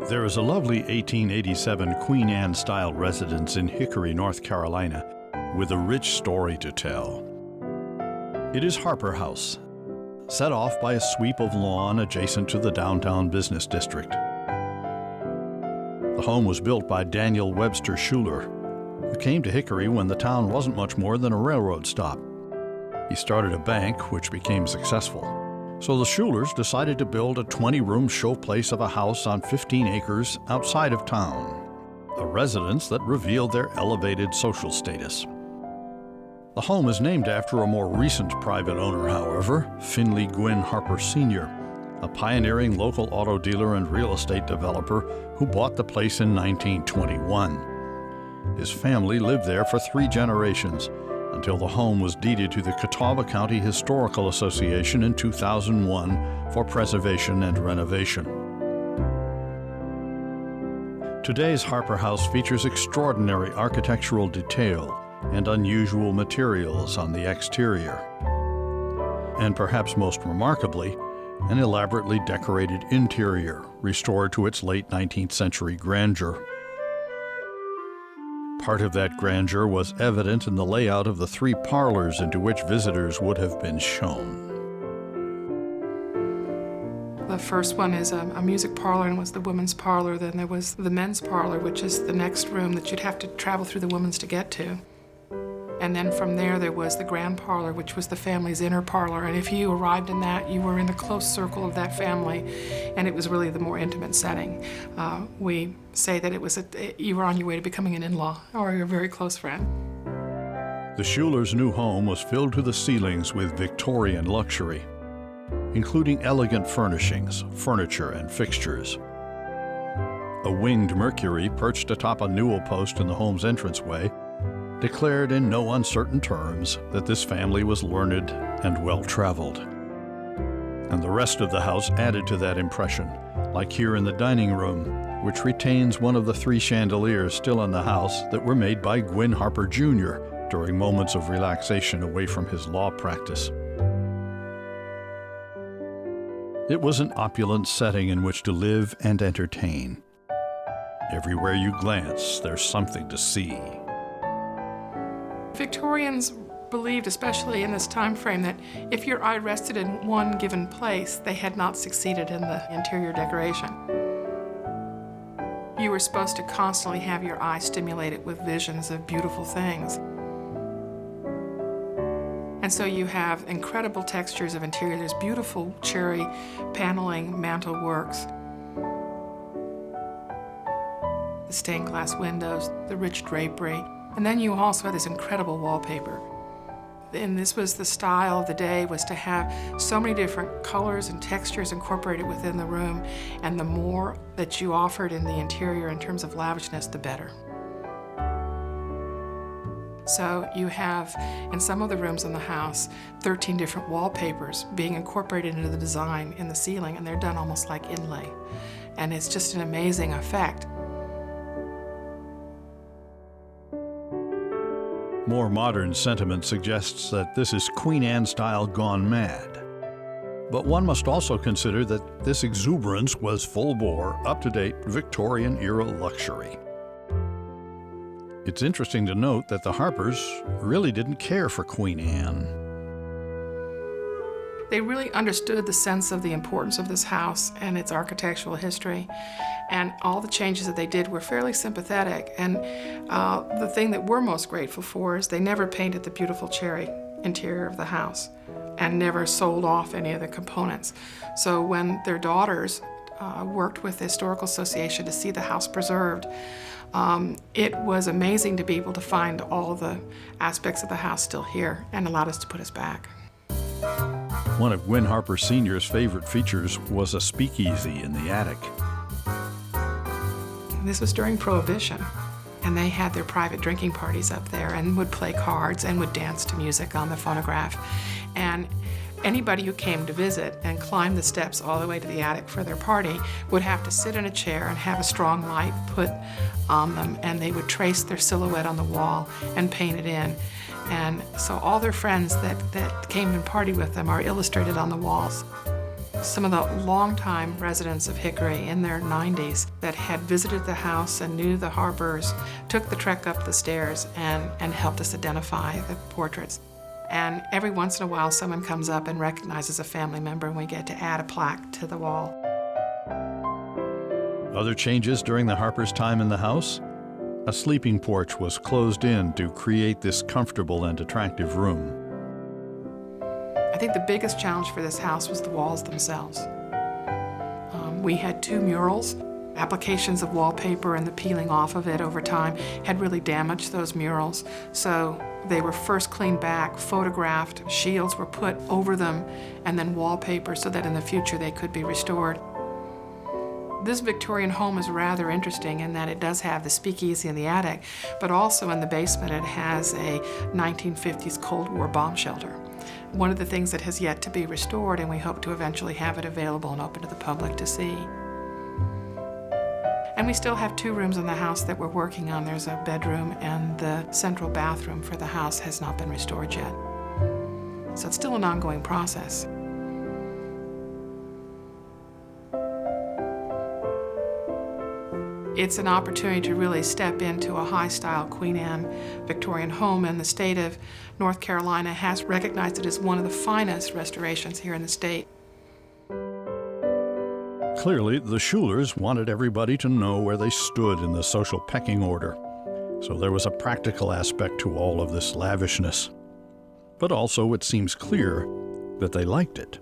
There is a lovely 1887 Queen Anne-style residence in Hickory, North Carolina, with a rich story to tell. It is Harper House, set off by a sweep of lawn adjacent to the downtown business district. The home was built by Daniel Webster Schuler, who came to Hickory when the town wasn't much more than a railroad stop. He started a bank, which became successful. So the Schulers decided to build a 20-room showplace of a house on 15 acres outside of town, a residence that revealed their elevated social status. The home is named after a more recent private owner, however, Finley Gwynn Harper Sr., a pioneering local auto dealer and real estate developer who bought the place in 1921. His family lived there for 3 generations, until the home was deeded to the Catawba County Historical Association in 2001 for preservation and renovation. Today's Harper House features extraordinary architectural detail and unusual materials on the exterior. And perhaps most remarkably, an elaborately decorated interior restored to its late 19th century grandeur. Part of that grandeur was evident in the layout of the 3 parlors into which visitors would have been shown. The first one is a music parlor and was the women's parlor. Then there was the men's parlor, which is the next room that you'd have to travel through the women's to get to. And then from there was the grand parlor, which was the family's inner parlor. And if you arrived in that, you were in the close circle of that family, and it was really the more intimate setting. We say that it was you were on your way to becoming an in-law or a very close friend. The Schulers' new home was filled to the ceilings with Victorian luxury, including elegant furnishings, furniture, and fixtures. A winged Mercury perched atop a newel post in the home's entranceway declared in no uncertain terms that this family was learned and well-traveled. And the rest of the house added to that impression, like here in the dining room, which retains one of the 3 chandeliers still in the house that were made by Gwynn Harper Jr. during moments of relaxation away from his law practice. It was an opulent setting in which to live and entertain. Everywhere you glance, there's something to see. Victorians believed, especially in this time frame, that if your eye rested in one given place, they had not succeeded in the interior decoration. You were supposed to constantly have your eye stimulated with visions of beautiful things. And so you have incredible textures of interior. There's beautiful cherry paneling, mantel works, the stained glass windows, the rich drapery. And then you also have this incredible wallpaper. And this was the style of the day, was to have so many different colors and textures incorporated within the room, and the more that you offered in the interior in terms of lavishness, the better. So you have, in some of the rooms in the house, 13 different wallpapers being incorporated into the design in the ceiling, and they're done almost like inlay. And it's just an amazing effect. More modern sentiment suggests that this is Queen Anne style gone mad. But one must also consider that this exuberance was full-bore, up-to-date Victorian-era luxury. It's interesting to note that the Harpers really didn't care for Queen Anne. They really understood the sense of the importance of this house and its architectural history, and all the changes that they did were fairly sympathetic. And the thing that we're most grateful for is they never painted the beautiful cherry interior of the house and never sold off any of the components. So when their daughters worked with the Historical Association to see the house preserved, it was amazing to be able to find all of the aspects of the house still here and allowed us to put us back. One of Gwynn Harper Sr.'s favorite features was a speakeasy in the attic. This was during Prohibition, and they had their private drinking parties up there and would play cards and would dance to music on the phonograph. And anybody who came to visit and climbed the steps all the way to the attic for their party would have to sit in a chair and have a strong light put on them, and they would trace their silhouette on the wall and paint it in. And so all their friends that came and partied with them are illustrated on the walls. Some of the longtime residents of Hickory in their 90s that had visited the house and knew the Harpers took the trek up the stairs and helped us identify the portraits. And every once in a while, someone comes up and recognizes a family member, and we get to add a plaque to the wall. Other changes during the Harpers' time in the house? A sleeping porch was closed in to create this comfortable and attractive room. I think the biggest challenge for this house was the walls themselves. We had 2 murals. Applications of wallpaper and the peeling off of it over time had really damaged those murals. So they were first cleaned back, photographed, shields were put over them, and then wallpaper so that in the future they could be restored. This Victorian home is rather interesting in that it does have the speakeasy in the attic, but also in the basement it has a 1950s Cold War bomb shelter. One of the things that has yet to be restored, and we hope to eventually have it available and open to the public to see. And we still have 2 rooms in the house that we're working on. There's a bedroom, and the central bathroom for the house has not been restored yet. So it's still an ongoing process. It's an opportunity to really step into a high-style Queen Anne Victorian home, and the state of North Carolina has recognized it as one of the finest restorations here in the state. Clearly, the Schulers wanted everybody to know where they stood in the social pecking order, so there was a practical aspect to all of this lavishness. But also, it seems clear that they liked it.